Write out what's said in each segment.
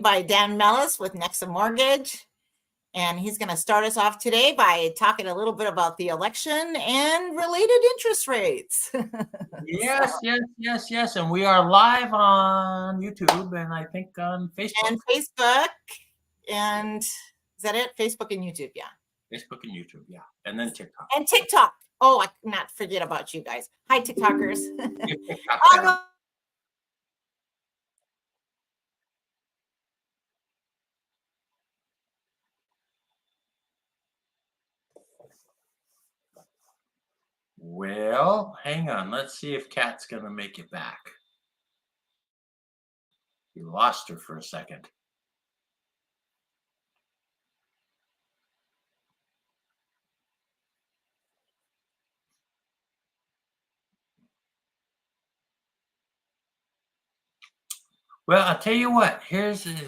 joined by Dan Mellis with Nexa Mortgage. And he's going to start us off today by talking a little bit about the election and related interest rates. Yes. And we are live on YouTube and I think on Facebook. And is that it? Facebook and YouTube, yeah. Facebook and YouTube, yeah. And then TikTok. And TikTok. Oh, I cannot forget about you guys. Hi, TikTokers. Well, hang on. Let's see if Kat's going to make it back. You lost her for a second. Well, I'll tell you what.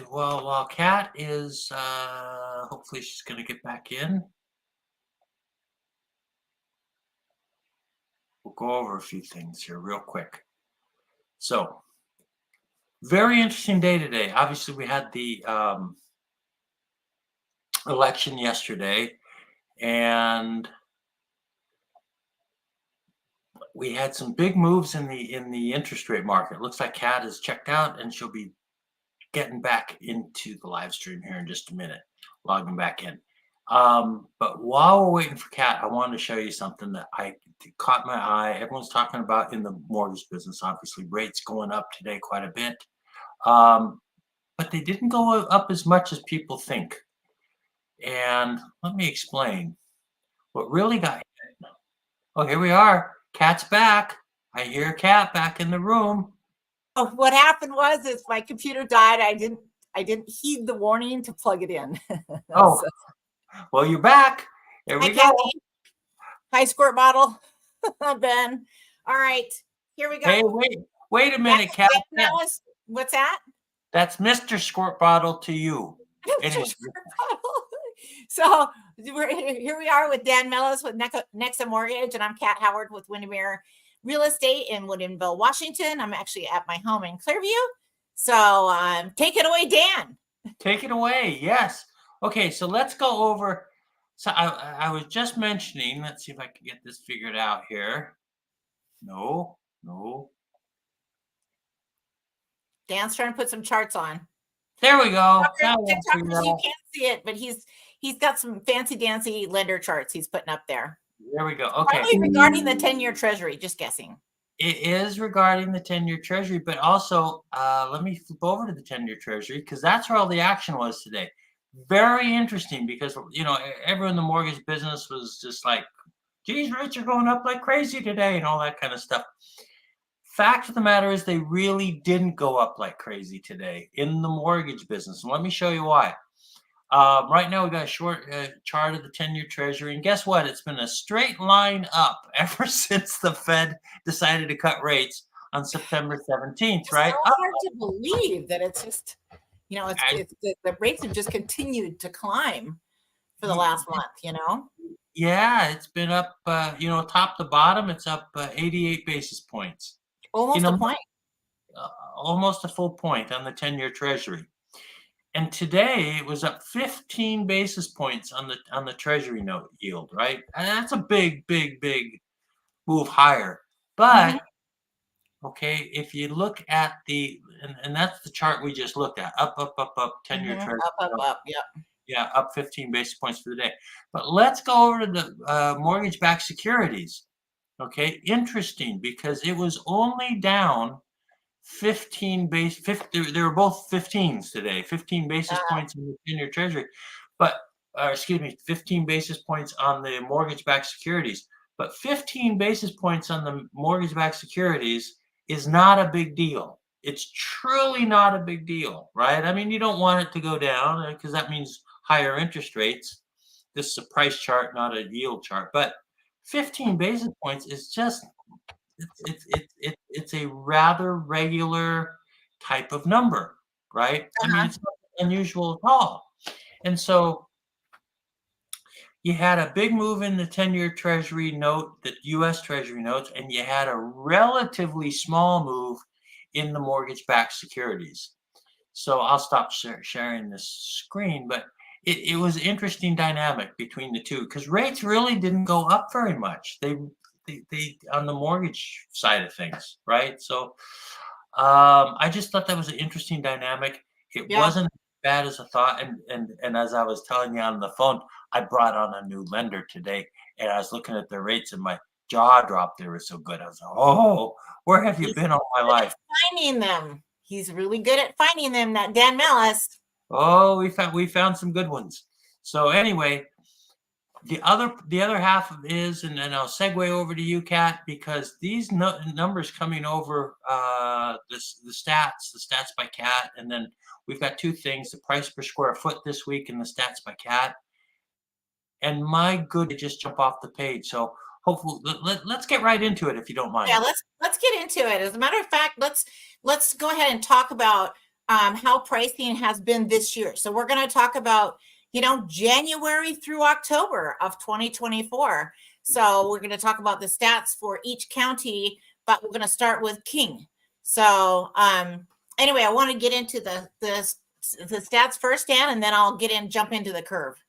While Kat is, hopefully she's going to get back in. We'll go over a few things here real quick. So, very interesting day today. Obviously, we had the election yesterday, and we had some big moves in the interest rate market. It looks like Kat has checked out, and she'll be getting back into the live stream here in just a minute, logging back in. But while we're waiting for Kat, I wanted to show you something that caught my eye. Everyone's talking about in the mortgage business, obviously rates going up today quite a bit. But they didn't go up as much as people think. And let me explain what really got hit. Oh, here we are. Kat's back. I hear Kat back in the room. Oh, what happened was my computer died. I didn't heed the warning to plug it in. Oh, well, you're back. There we go. Kathy. Hi, Squirt Bottle. Ben. All right, here we go. Hey, wait a minute, Kat. What's that? That's Mr. Squirt Bottle to you. So here we are with Dan Mellis with Nexa Mortgage, and I'm Kat Howard with Windermere Real Estate in Woodinville, Washington. I'm actually at my home in Clearview. So take it away, Dan. Take it away. Yes. Okay, so let's go over. So I was just mentioning, let's see if I can get this figured out here. No. Dan's trying to put some charts on. There we go. TikTokers, you can't see it, but he's got some fancy dancy lender charts he's putting up there. There we go. Okay. Probably regarding the 10-year Treasury, just guessing. It is regarding the 10-year Treasury, but also let me flip over to the 10-year Treasury because that's where all the action was today. Very interesting because, everyone in the mortgage business was just like, geez, rates are going up like crazy today and all that kind of stuff. Fact of the matter is they really didn't go up like crazy today in the mortgage business. And let me show you why. Right now we got a short chart of the 10-year Treasury. And guess what? It's been a straight line up ever since the Fed decided to cut rates on September 17th, right? It's so hard to believe that it's just... the rates have just continued to climb for the last month, Yeah, it's been up, top to bottom, it's up 88 basis points. Almost a point. Almost a full point on the 10-year Treasury. And today it was up 15 basis points on the Treasury note yield, right? And that's a big move higher. But okay, if you look at and that's the chart we just looked at, up, 10-year Treasury. Up, yep. Yeah, up 15 basis points for the day. But let's go over to the mortgage-backed securities. Okay, interesting because it was only down 15 basis. They were both 15s today, 15 basis points in the 10-year Treasury, 15 basis points on the mortgage-backed securities. But 15 basis points on the mortgage-backed securities is not a big deal. It's truly not a big deal, right? I mean, you don't want it to go down because that means higher interest rates. This is a price chart, not a yield chart. But 15 basis points is just, it's a rather regular type of number, right? I mean, it's not unusual at all. And so you had a big move in the 10-year Treasury note, the U.S. Treasury notes, and you had a relatively small move in the mortgage-backed securities. So I'll stop sharing this screen, but it was interesting dynamic between the two because rates really didn't go up very much. They on the mortgage side of things, right? So I just thought that was an interesting dynamic. It Yeah. wasn't as bad as I thought, and as I was telling you on the phone, I brought on a new lender today, and I was looking at the rates, and my jaw dropped. They were so good. I was like, "Oh, where have you He's been all my good at life?" finding them. He's really good at finding them, that Dan Mellis. Oh, we found some good ones. So anyway, the other half is, and then I'll segue over to you, Kat, because these numbers coming over the stats by Kat, and then we've got two things: the price per square foot this week and the stats by Kat. And my good, they just jump off the page. So hopefully, let's get right into it if you don't mind. Yeah, let's get into it. As a matter of fact, let's go ahead and talk about how pricing has been this year. So we're going to talk about, January through October of 2024. So we're going to talk about the stats for each county, but we're going to start with King. So anyway, I want to get into the stats first, Dan, and then I'll jump into the curve.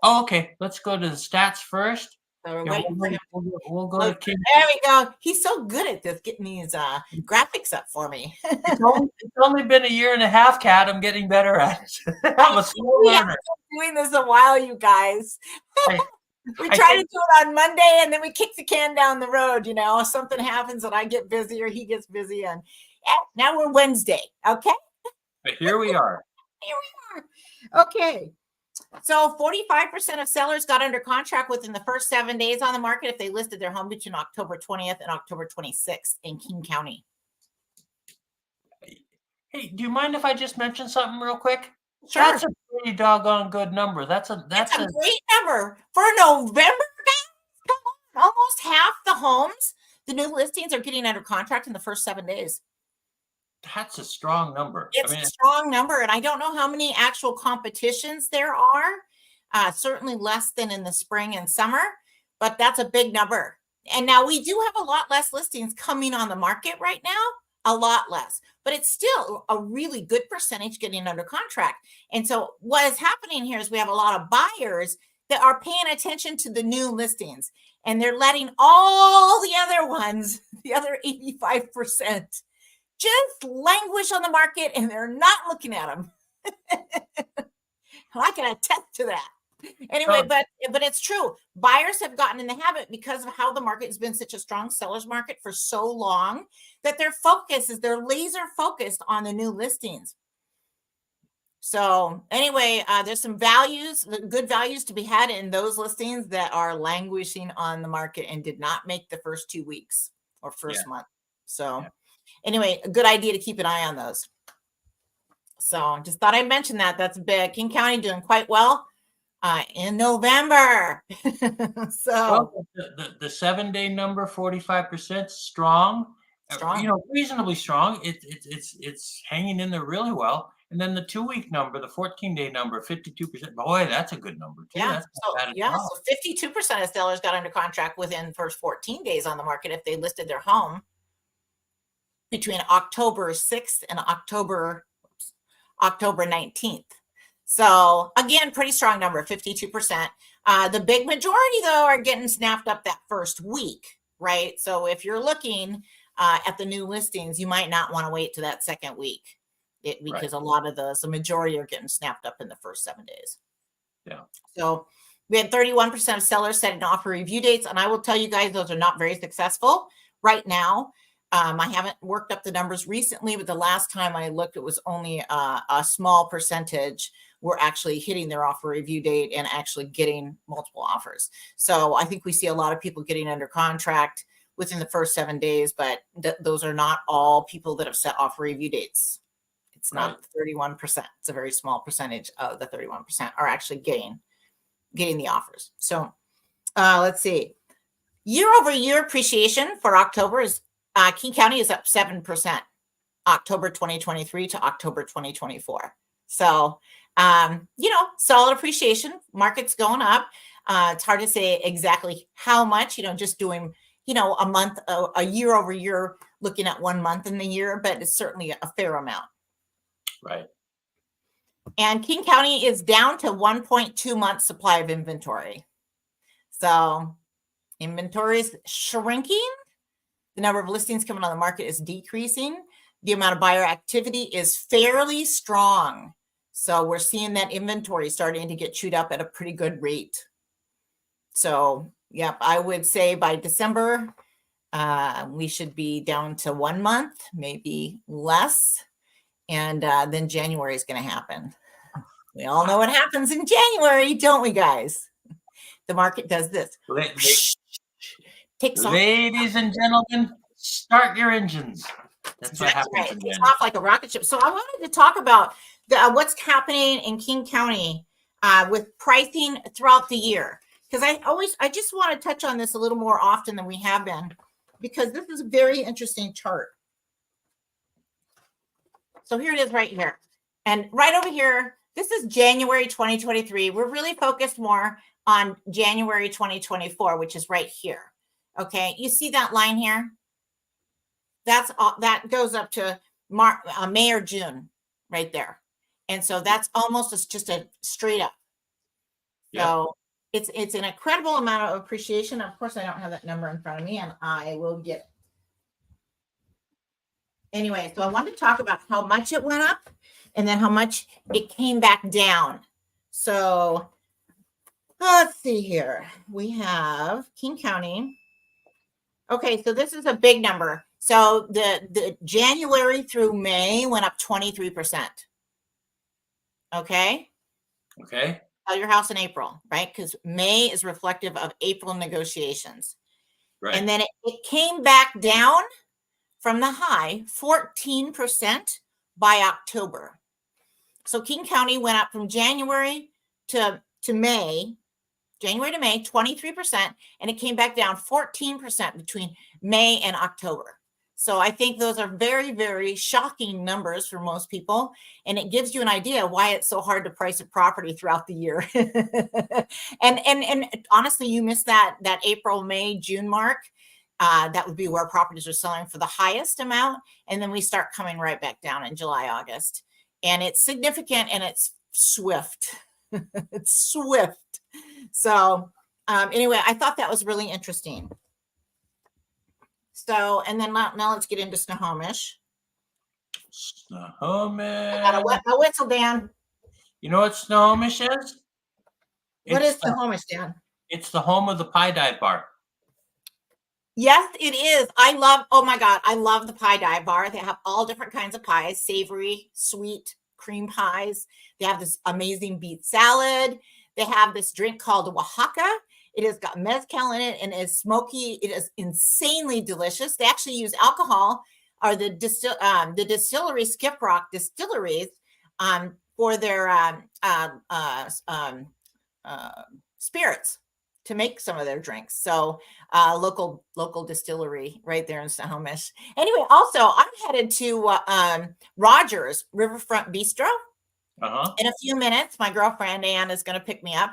Oh, okay. Let's go to the stats first. So we're Yeah, waiting for him. we'll go to King. There we go. He's so good at this, getting these graphics up for me. It's only been a year and a half, Kat. I'm getting better at it. I'm a slow learner. Been doing this a while, you guys. We try to do it on Monday, and then we kick the can down the road. Something happens, and I get busy, or he gets busy, and now we're Wednesday. Okay. But here we are. Here we are. Okay. So 45% of sellers got under contract within the first 7 days on the market if they listed their home between October 20th and October 26th in King County. Hey, do you mind if I just mention something real quick? Sure. That's a pretty doggone good number. That's a great number for November. Come on, almost half the homes, the new listings, are getting under contract in the first 7 days. That's a strong number. It's a strong number, and I don't know how many actual competitions there are. Certainly less than in the spring and summer, but that's a big number. And now we do have a lot less listings coming on the market right now, a lot less, but it's still a really good percentage getting under contract. And so what is happening here is we have a lot of buyers that are paying attention to the new listings, and they're letting all the other ones, the other 85%, just languish on the market, and they're not looking at them. I can attest to that. Anyway, but it's true. Buyers have gotten in the habit, because of how the market has been such a strong seller's market for so long, that they're laser focused on the new listings. So anyway, there's some good values to be had in those listings that are languishing on the market and did not make the first 2 weeks or first month. So anyway, a good idea to keep an eye on those. So just thought I'd mention that. That's big. King County doing quite well in November. The 7-day number, 45%, strong. Reasonably strong. It's hanging in there really well. And then the 2-week number, the 14-day number, 52%. Boy, that's a good number too. Yeah. So 52% of sellers got under contract within the first 14 days on the market if they listed their home between October 6th and October 19th. So again, pretty strong number, 52%. The big majority, though, are getting snapped up that first week, right? So if you're looking at the new listings, you might not want to wait to that second week because a lot of the majority are getting snapped up in the first 7 days. Yeah. So we had 31% of sellers setting offer review dates, and I will tell you guys, those are not very successful right now. I haven't worked up the numbers recently, but the last time I looked, it was only a small percentage were actually hitting their offer review date and actually getting multiple offers. So I think we see a lot of people getting under contract within the first 7 days, but those are not all people that have set offer review dates. It's not 31%. It's a very small percentage of the 31% are actually getting the offers. So let's see. Year over year appreciation for October is King County is up 7%, October 2023 to October 2024. So, solid appreciation. Market's going up. It's hard to say exactly how much, just doing, a month, a year over year, looking at 1 month in the year, but it's certainly a fair amount. Right. And King County is down to 1.2 months supply of inventory. So inventory is shrinking. The number of listings coming on the market is decreasing. The amount of buyer activity is fairly strong. So we're seeing that inventory starting to get chewed up at a pretty good rate. So, yep, I would say by December, we should be down to 1 month, maybe less. And then January is going to happen. We all know what happens in January, don't we, guys? The market does this. Takes off. Ladies and gentlemen, start your engines. That's what happens. Right. It takes off like a rocket ship. So I wanted to talk about what's happening in King County with pricing throughout the year. Because I just want to touch on this a little more often than we have been, because this is a very interesting chart. So here it is right here. And right over here, this is January 2023. We're really focused more on January 2024, which is right here. Okay, you see that line here? That's all, that goes up to May or June right there. And so that's almost just a straight up. Yeah. So it's an incredible amount of appreciation. Of course, I don't have that number in front of me, and I will get it. Anyway, so I wanted to talk about how much it went up and then how much it came back down. So let's see here. We have King County. Okay, so this is a big number. So the January through May went up 23%. Okay. Okay. Sell your house in April, right? Because May is reflective of April negotiations. Right. And then it came back down from the high 14% by October. So King County went up from January to May, 23%, and it came back down 14% between May and October. So I think those are very, very shocking numbers for most people. And it gives you an idea why it's so hard to price a property throughout the year. and honestly, you missed that April, May, June mark. That would be where properties are selling for the highest amount. And then we start coming right back down in July, August. And it's significant and it's swift. It's swift. So anyway, I thought that was really interesting. So, and then now let's get into Snohomish. Snohomish. I gotta wet my whistle, Dan. You know what Snohomish is? What is Snohomish, Dan? It's the home of the Pie Dive Bar. Yes, it is. Oh my God, I love the Pie Dive Bar. They have all different kinds of pies, savory, sweet, cream pies. They have this amazing beet salad. They have this drink called Oaxaca. It has got mezcal in it and is smoky. It is insanely delicious. They actually use alcohol, or the distillery, Skip Rock Distilleries, for their spirits to make some of their drinks. So local distillery right there in Snohomish. Anyway, also I'm headed to Rogers Riverfront Bistro in a few minutes. My girlfriend Ann is going to pick me up.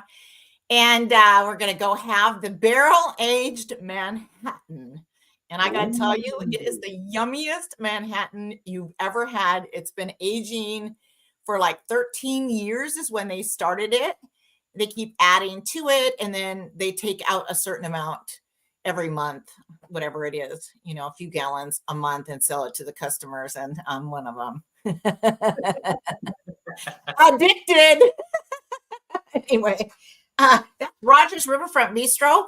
And we're going to go have the barrel-aged Manhattan. And I got to tell you, it is the yummiest Manhattan you've ever had. It's been aging for like 13 years is when they started it. They keep adding to it, and then they take out a certain amount every month, whatever it is, a few gallons a month, and sell it to the customers. And I'm one of them. Addicted. Anyway. That's Rogers Riverfront Bistro.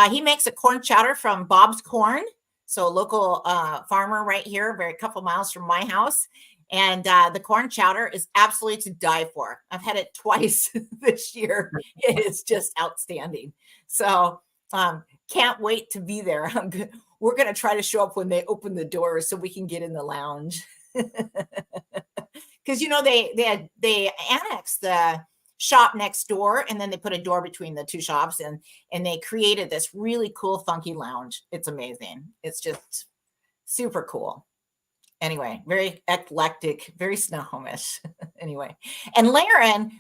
He makes a corn chowder from Bob's Corn. So a local farmer right here, a couple miles from my house. And the corn chowder is absolutely to die for. I've had it twice this year. It is just outstanding. So can't wait to be there. We're going to try to show up when they open the doors so we can get in the lounge. Because, they annexed the shop next door, and then they put a door between the two shops, and they created this really cool, funky lounge. It's amazing. It's just super cool. Anyway, very eclectic, very Snohomish. Anyway, and Laren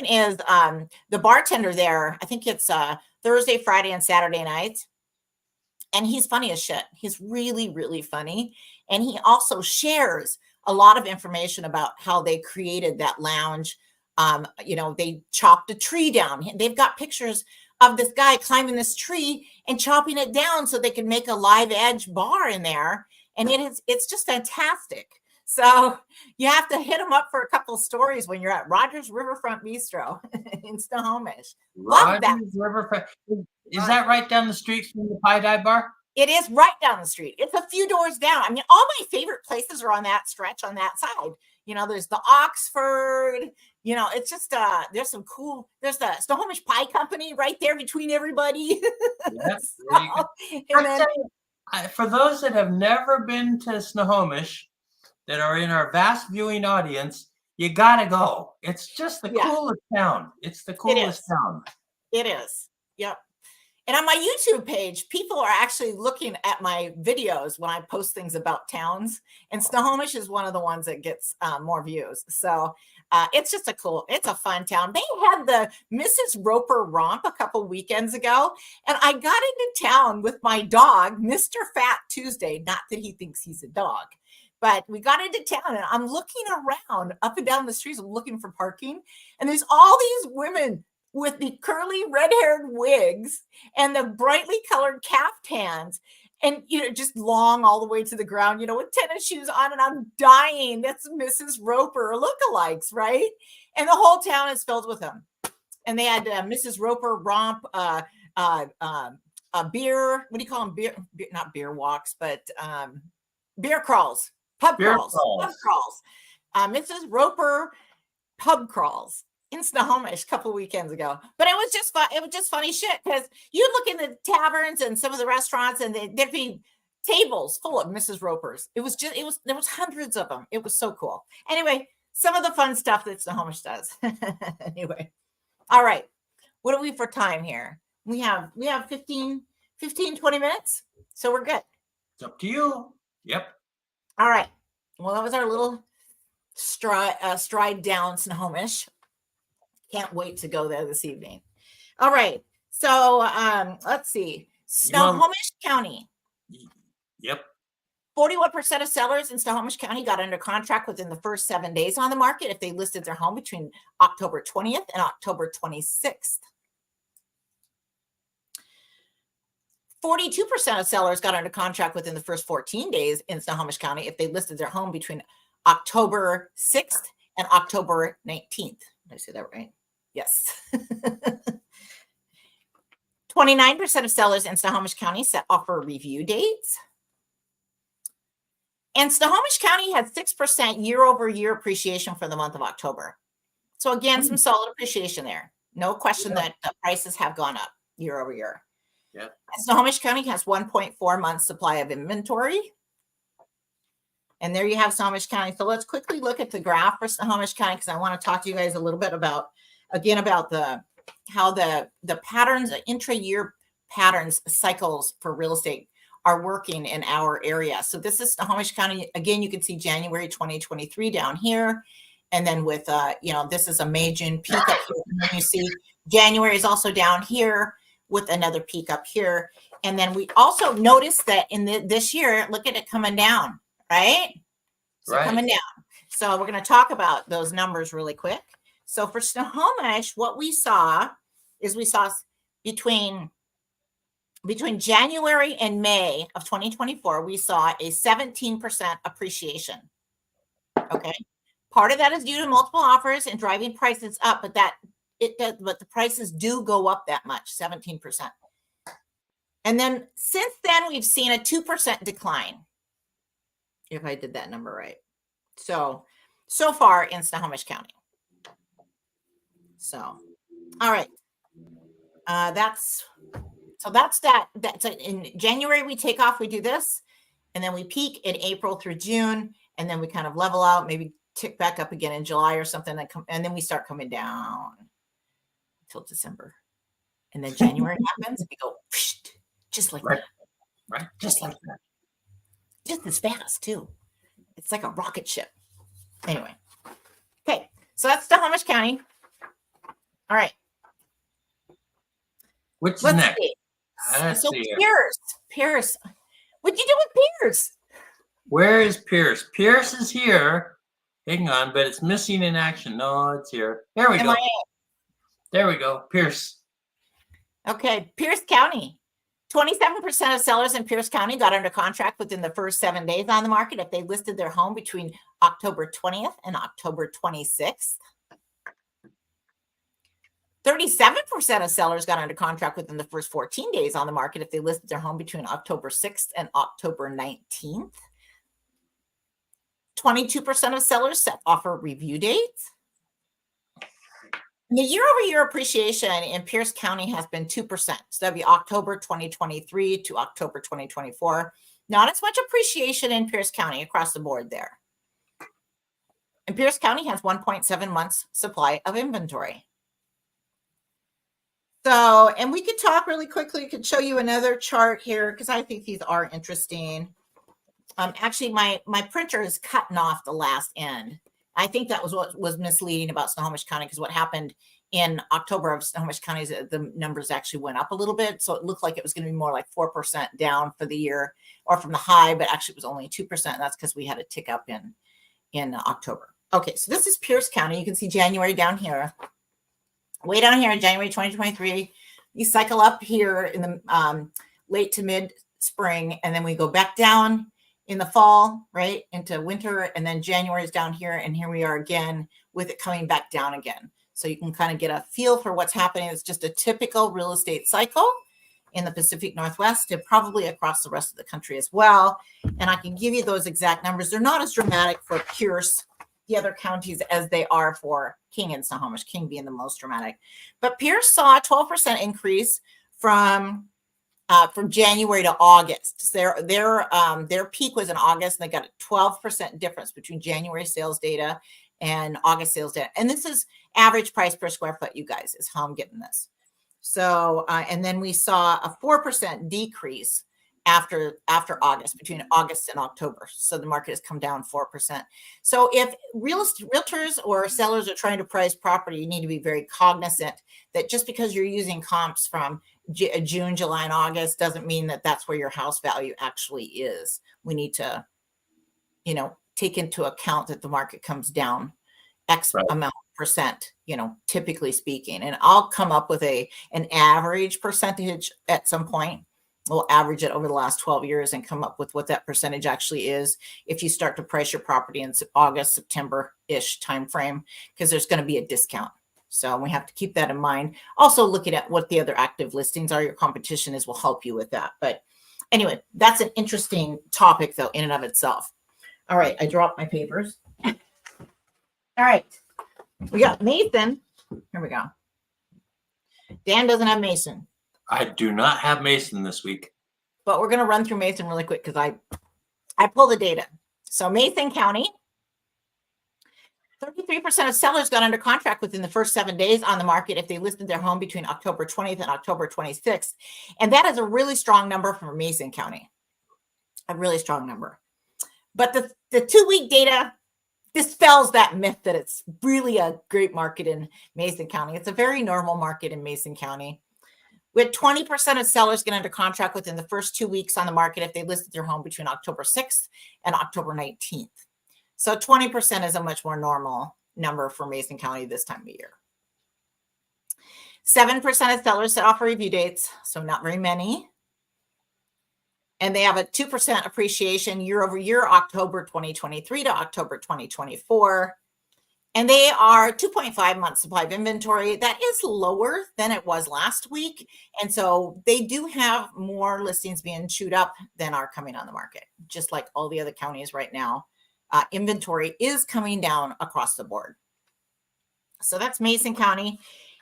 is the bartender there. I think it's Thursday, Friday, and Saturday nights. And he's funny as shit. He's really, really funny. And he also shares a lot of information about how they created that lounge They chopped a tree down. They've got pictures of this guy climbing this tree and chopping it down so they can make a live edge bar in there. And it's just fantastic. So you have to hit them up for a couple of stories when you're at Rogers Riverfront Bistro in Snohomish. Love that. Rogers Riverfront. Is that right down the street from the Pie Dive Bar? It is right down the street. It's a few doors down. I mean, all my favorite places are on that stretch on that side. There's the Oxford, it's just there's some cool, there's the Snohomish Pie Company right there between everybody. Yes. And then, For those that have never been to Snohomish, that are in our vast viewing audience, you gotta go. It's just the coolest town. It's the coolest town. It is. Yep. And on my YouTube page, people are actually looking at my videos when I post things about towns. And Snohomish is one of the ones that gets more views. So it's just it's a fun town. They had the Mrs. Roper romp a couple weekends ago. And I got into town with my dog, Mr. Fat Tuesday. Not that he thinks he's a dog. But we got into town and I'm looking around up and down the streets. I'm looking for parking. And there's all these women with the curly red-haired wigs and the brightly colored caftans and, just long all the way to the ground, with tennis shoes on, and I'm dying. That's Mrs. Roper lookalikes, right? And the whole town is filled with them. And they had Mrs. Roper romp, a beer, what do you call them? Beer, not beer walks, but beer crawls. Pub crawls. Mrs. Roper pub crawls in Snohomish a couple weekends ago. But it was just fun. It was just funny shit because you'd look in the taverns and some of the restaurants and there'd be tables full of Mrs. Ropers. There was hundreds of them. It was so cool. Anyway, some of the fun stuff that Snohomish does. Anyway. All right. What are we for time here? We have 15, 20 minutes. So we're good. It's up to you. Yep. All right. Well, that was our little stride down Snohomish. Can't wait to go there this evening. All right. So let's see. Snohomish County. Yep. 41% of sellers in Snohomish County got under contract within the first 7 days on the market if they listed their home between October 20th and October 26th. 42% of sellers got under contract within the first 14 days in Snohomish County if they listed their home between October 6th and October 19th. Did I say that right? Yes. 29% of sellers in Snohomish County set offer review dates. And Snohomish County had 6% year-over-year appreciation for the month of October. So again, some solid appreciation there. No question that the prices have gone up year-over-year. Yeah. Snohomish County has 1.4 months supply of inventory. And there you have Snohomish County. So let's quickly look at the graph for Snohomish County because I want to talk to you guys a little bit about how the patterns, intra-year patterns, cycles for real estate are working in our area. So this is Snohomish County. Again, you can see January 2023 down here. And then with, this is a May, June peak up here. And then you see January is also down here with another peak up here. And then we also noticed that in this year, look at it coming down, right? So right. Coming down. So we're going to talk about those numbers really quick. So for Snohomish, what we saw is between January and May of 2024, we saw a 17% appreciation. Okay. Part of that is due to multiple offers and driving prices up, but the prices do go up that much, 17%. And then since then, we've seen a 2% decline, if I did that number right. So far in Snohomish County. So, all right. That's that. That's in January, we take off, we do this, and then we peak in April through June, and then we kind of level out, maybe tick back up again in July or something, and then we start coming down until December. And then January happens, we go just like that. Right. Just like that. Just as fast, too. It's like a rocket ship. Anyway. Okay. So that's Snohomish County. All right. What's next? See. Let's So see Pierce. What'd you do with Pierce? Where is Pierce? Pierce is here. Hang on, but it's missing in action. No, it's here. There we go. There we go. Pierce. Okay, Pierce County. 27% of sellers in Pierce County got under contract within the first 7 days on the market if they listed their home between October 20th and October 26th. 37% of sellers got under contract within the first 14 days on the market if they listed their home between October 6th and October 19th. 22% of sellers set offer review dates. The year-over-year appreciation in Pierce County has been 2%. So that'd be October 2023 to October 2024. Not as much appreciation in Pierce County across the board there. And Pierce County has 1.7 months supply of inventory. So, and we could talk really quickly. I could show you another chart here because I think these are interesting. Actually, my printer is cutting off the last end. I think that was what was misleading about Snohomish County, because what happened in October of Snohomish County is that the numbers actually went up a little bit. So it looked like it was going to be more like 4% down for the year or from the high, but actually it was only 2%. That's because we had a tick up in October. Okay, so this is Pierce County. You can see January down here. Way down here in January 2023. You cycle up here in the late to mid spring, and then we go back down in the fall, right, into winter, and then January is down here, and here we are again with it coming back down again. So you can kind of get a feel for what's happening. It's just a typical real estate cycle in the Pacific Northwest and probably across the rest of the country as well. And I can give you those exact numbers. They're not as dramatic for Pierce, the other counties, as they are for King and Snohomish, King being the most dramatic. But Pierce saw a 12% increase from January to August. Their peak was in August, and they got a 12% difference between January sales data and August sales data. And this is average price per square foot, you guys, is how I'm getting this. So, and then we saw a 4% decrease after August, between August and October. So the market has come down 4%. So if realtors or sellers are trying to price property, you need to be very cognizant that just because you're using comps from June, July, and August doesn't mean that that's where your house value actually is. We need to, take into account that the market comes down X amount percent, typically speaking. And I'll come up with an average percentage at some point. We'll average it over the last 12 years and come up with what that percentage actually is if you start to price your property in August, September-ish timeframe, because there's going to be a discount. So we have to keep that in mind. Also looking at what the other active listings are, your competition will help you with that. But anyway, that's an interesting topic though in and of itself. All right, I dropped my papers. All right, we got Mason. Here we go. Dan doesn't have Mason. I do not have Mason this week. But we're going to run through Mason really quick because I pulled the data. So Mason County, 33% of sellers got under contract within the first 7 days on the market if they listed their home between October 20th and October 26th. And that is a really strong number for Mason County. A really strong number. But the 2-week data dispels that myth that it's really a great market in Mason County. It's a very normal market in Mason County. We had 20% of sellers get under contract within the first 2 weeks on the market if they listed their home between October 6th and October 19th. So 20% is a much more normal number for Mason County this time of year. 7% of sellers set offer review dates, so not very many. And they have a 2% appreciation year over year, October 2023 to October 2024. And they are 2.5 months supply of inventory. That is lower than it was last week. And so they do have more listings being chewed up than are coming on the market, just like all the other counties right now. Inventory is coming down across the board. So that's Mason County.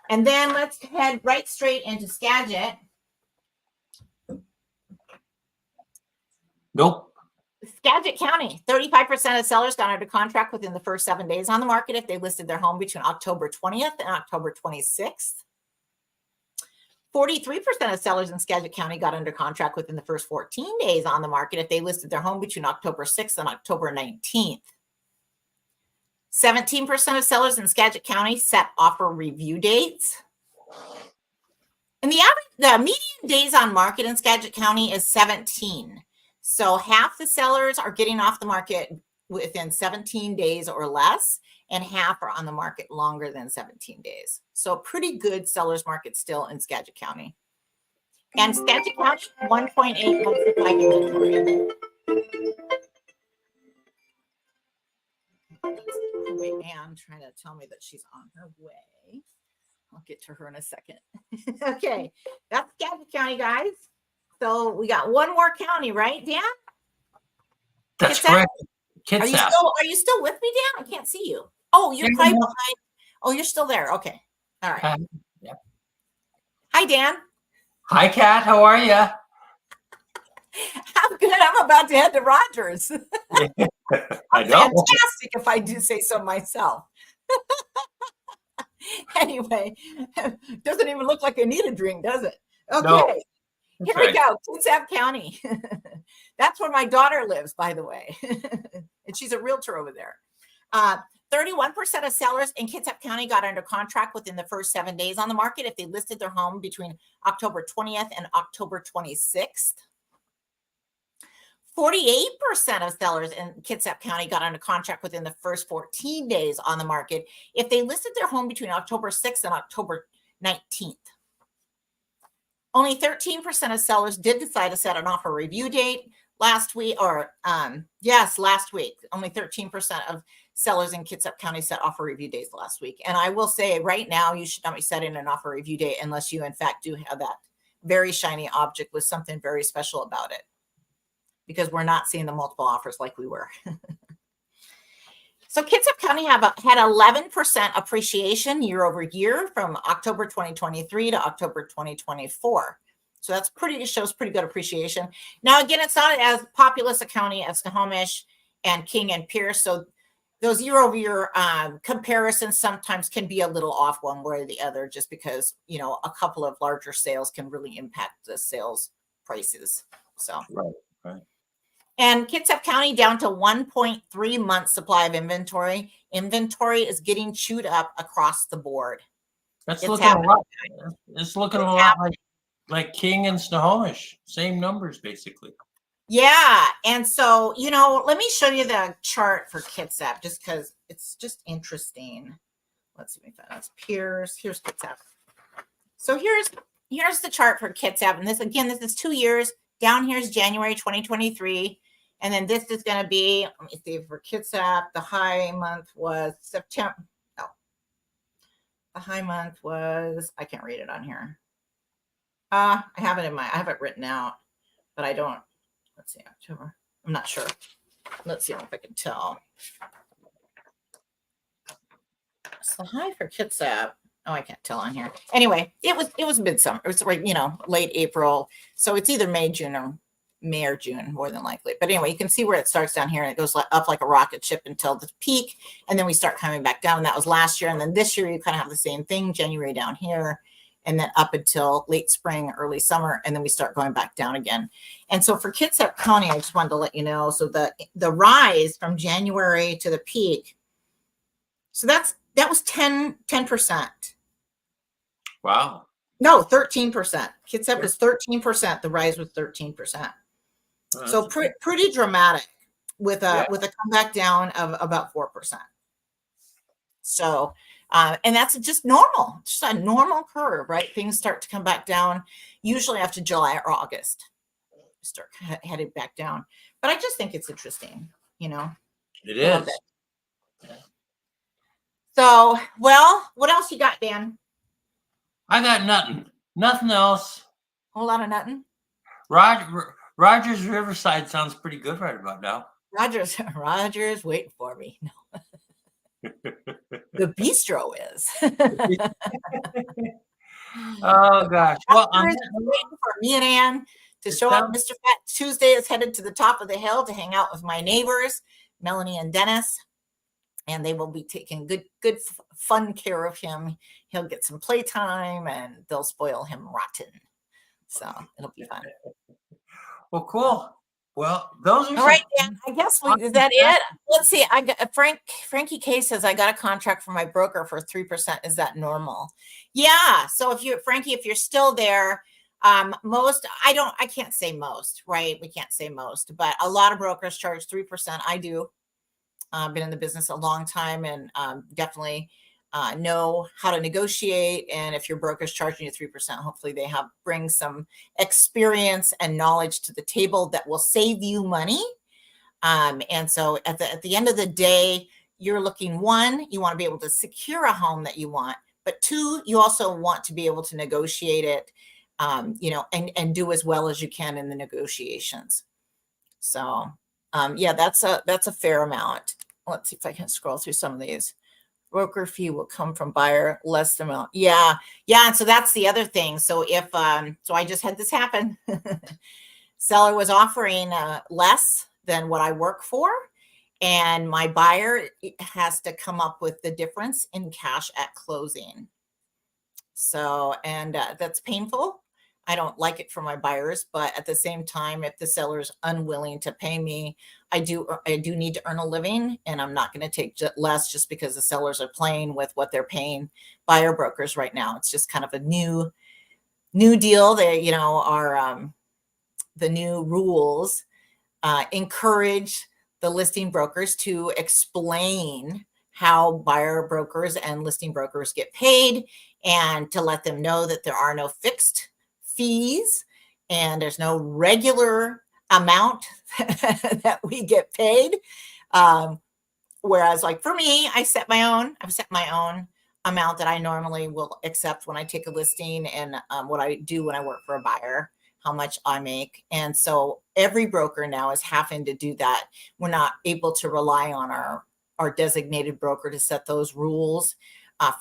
And then let's head right straight into Skagit. Nope. Skagit County, 35% of sellers got under contract within the first 7 days on the market if they listed their home between October 20th and October 26th. 43% of sellers in Skagit County got under contract within the first 14 days on the market if they listed their home between October 6th and October 19th. 17% of sellers in Skagit County set offer review dates. And the median days on market in Skagit County is 17. So half the sellers are getting off the market within 17 days or less, and half are on the market longer than 17 days. So pretty good seller's market still in Skagit County. And Skagit County, 1.8 months supply of inventory. Wait, Anne trying to tell me that she's on her way. I'll get to her in a second. Okay, that's Skagit County, guys. So we got one more county, right, Dan? That's Kitsap? correct. Are you Kitsap. still with me, Dan? I can't see you. Oh, you're Yeah, probably yeah. behind. Oh, you're still there. Okay. All right. Yeah. Hi, Dan. Hi, Kat. How are you? I'm good. I'm about to head to Rogers. I know. Fantastic, if I do say so myself. Anyway, doesn't even look like I need a drink, does it? Okay. No, Here right. we go. Kitsap County. That's where my daughter lives, by the way. And she's a realtor over there. 31% of sellers in Kitsap County got under contract within the first 7 days on the market if they listed their home between October 20th and October 26th. 48% of sellers in Kitsap County got under contract within the first 14 days on the market if they listed their home between October 6th and October 19th. Only 13% of sellers did decide to set an offer review date last week, or last week. Only 13% of sellers in Kitsap County set offer review dates last week. And I will say right now, you should not be setting an offer review date unless you in fact do have that very shiny object with something very special about it, because we're not seeing the multiple offers like we were. So Kitsap County had 11% appreciation year over year from October 2023 to October 2024. So that's shows pretty good appreciation. Now, again, it's not as populous a county as Snohomish and King and Pierce. So those year over year comparisons sometimes can be a little off one way or the other, just because, you know, a couple of larger sales can really impact the sales prices. So. Right. And Kitsap County down to 1.3 months supply of inventory. Inventory is getting chewed up across the board. That's It's looking happening. a lot. It's looking a lot like King and Snohomish. Same numbers, basically. Yeah. And so, you know, let me show you the chart for Kitsap, just because it's just interesting. Let's see if that's Pierce. Here's Kitsap. So here's the chart for Kitsap. And this is 2 years. Down here is January 2023. And then this is going to be, let me see, for Kitsap, the high month was September. No, the high month was, I can't read it on here. I have it written out, but I don't. Let's see, October. I'm not sure. Let's see if I can tell. So high for Kitsap. Oh, I can't tell on here. Anyway, it was midsummer. It was like, you know, late April. So it's either May or June, more than likely. But anyway, you can see where it starts down here, and it goes up like a rocket ship until the peak, and then we start coming back down. And that was last year. And then this year you kind of have the same thing, January down here, and then up until late spring, early summer, and then we start going back down again. And so for Kitsap County, I just wanted to let you know, so the rise from January to the peak, so that was 10%. Wow. No, 13%. Kitsap was 13%. The rise was 13%. So pretty dramatic with a comeback down of about 4%. So, and that's just normal, just a normal curve, right? Things start to come back down usually after July or August, start heading back down. But I just think it's interesting, you know. It is. So, well, what else you got, Dan? I got nothing else. A whole lot of nothing. Rogers Riverside sounds pretty good right about now. Rogers waiting for me. No. The bistro is. Oh gosh. Well, I'm waiting for me and Ann to show up. Mr. Fat Tuesday is headed to the top of the hill to hang out with my neighbors, Melanie and Dennis, and they will be taking good fun care of him. He'll get some playtime, and they'll spoil him rotten. So it'll be fun. Well, cool. Well, those are all right, Dan. I guess is that it? Let's see. I got Frankie K says I got a contract from my broker for 3%. Is that normal? Yeah. So if you're still there, I can't say most, right? We can't say most, but a lot of brokers charge 3%. I do. been in the business a long time, and definitely know how to negotiate. And if your broker's charging you 3%, hopefully they bring some experience and knowledge to the table that will save you money. And so at the end of the day, you're looking, one, you want to be able to secure a home that you want, but two, you also want to be able to negotiate it, and do as well as you can in the negotiations. So yeah, that's a fair amount. Let's see if I can scroll through some of these. Broker fee will come from buyer less amount. Yeah. And so that's the other thing. So if so I just had this happen. Seller was offering less than what I work for, and my buyer has to come up with the difference in cash at closing. So, and that's painful. I don't like it for my buyers, but at the same time, if the seller's unwilling to pay me, I do need to earn a living, and I'm not going to take less just because the sellers are playing with what they're paying buyer brokers right now. It's just kind of a new deal. They, are the new rules encourage the listing brokers to explain how buyer brokers and listing brokers get paid, and to let them know that there are no fixed fees and there's no regular amount that we get paid. Whereas like for me, I've set my own amount that I normally will accept when I take a listing, and what I do when I work for a buyer, how much I make. And so every broker now is having to do that. We're not able to rely on our designated broker to set those rules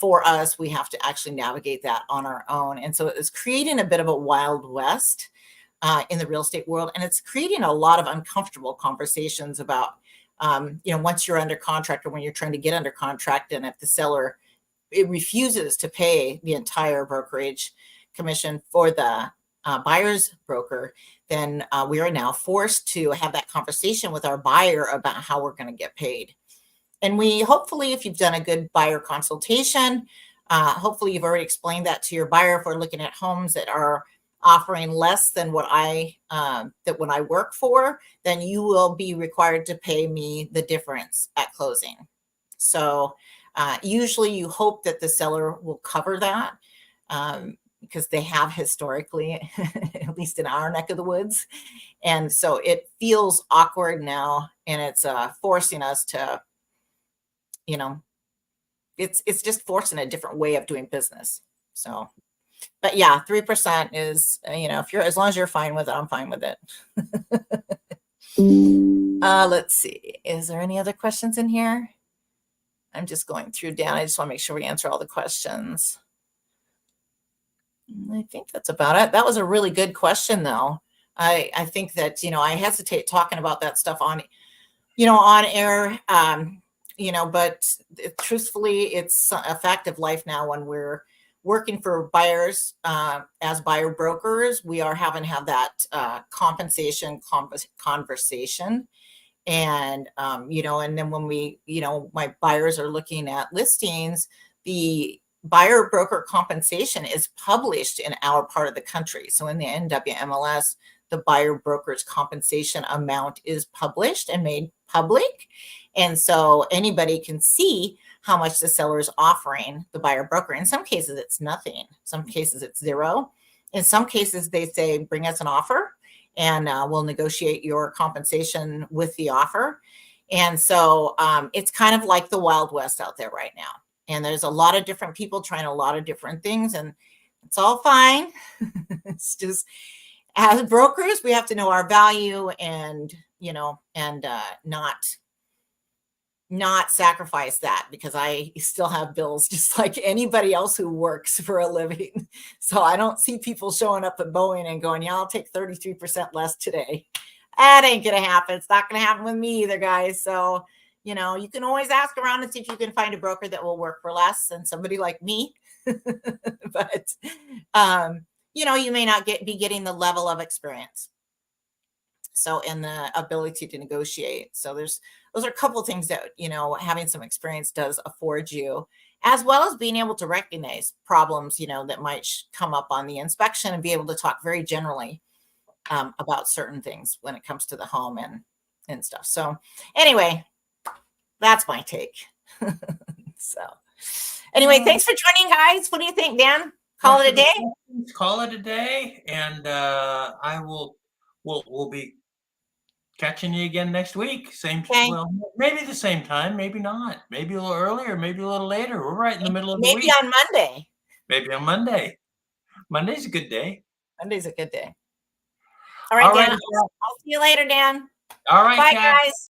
for us. We have to actually navigate that on our own. And so it's creating a bit of a wild west in the real estate world. And it's creating a lot of uncomfortable conversations about, once you're under contract or when you're trying to get under contract, and if the seller refuses to pay the entire brokerage commission for the buyer's broker, then we are now forced to have that conversation with our buyer about how we're going to get paid. And we hopefully, if you've done a good buyer consultation, hopefully you've already explained that to your buyer. If we're looking at homes that are offering less than what that when I work for, then you will be required to pay me the difference at closing. So usually you hope that the seller will cover that, because they have historically, at least in our neck of the woods. And so it feels awkward now, and it's forcing us to, it's just forcing a different way of doing business. So, but yeah, 3% is, as long as you're fine with it, I'm fine with it. Let's see. Is there any other questions in here? I'm just going through down. I just want to make sure we answer all the questions. I think that's about it. That was a really good question, though. I think that, I hesitate talking about that stuff on air, but truthfully, it's a fact of life now. When we're working for buyers as buyer brokers, we are having to have that compensation conversation. And, and then when we, my buyers are looking at listings, the buyer broker compensation is published in our part of the country. So in the NWMLS, the buyer broker's compensation amount is published and made public. And so anybody can see how much the seller is offering the buyer broker. In some cases, it's nothing. Some cases it's zero. In some cases, they say, bring us an offer, and we'll negotiate your compensation with the offer. And so it's kind of like the Wild West out there right now. And there's a lot of different people trying a lot of different things, and it's all fine. It's just, as brokers, we have to know our value, and, not sacrifice that, because I still have bills just like anybody else who works for a living. So I don't see people showing up at Boeing and going, yeah, I'll take 33% less today. That ain't going to happen. It's not going to happen with me either, guys. So, you can always ask around and see if you can find a broker that will work for less than somebody like me. But, you may not be getting the level of experience. So, and the ability to negotiate. So those are a couple of things that, having some experience does afford you, as well as being able to recognize problems, that might come up on the inspection, and be able to talk very generally about certain things when it comes to the home and stuff. So anyway, That's my take. So anyway, thanks for joining, guys. What do you think, Dan? Call it a day? Call it a day, and we'll be catching you again next week. Okay. Well, maybe the same time, maybe not. Maybe a little earlier, maybe a little later. We're right in the middle of the Maybe week. on Monday. Maybe on Monday. Monday's a good day. Monday's a good day. All right, Dan. I'll see you later, Dan. All right, Bye, Kat. guys.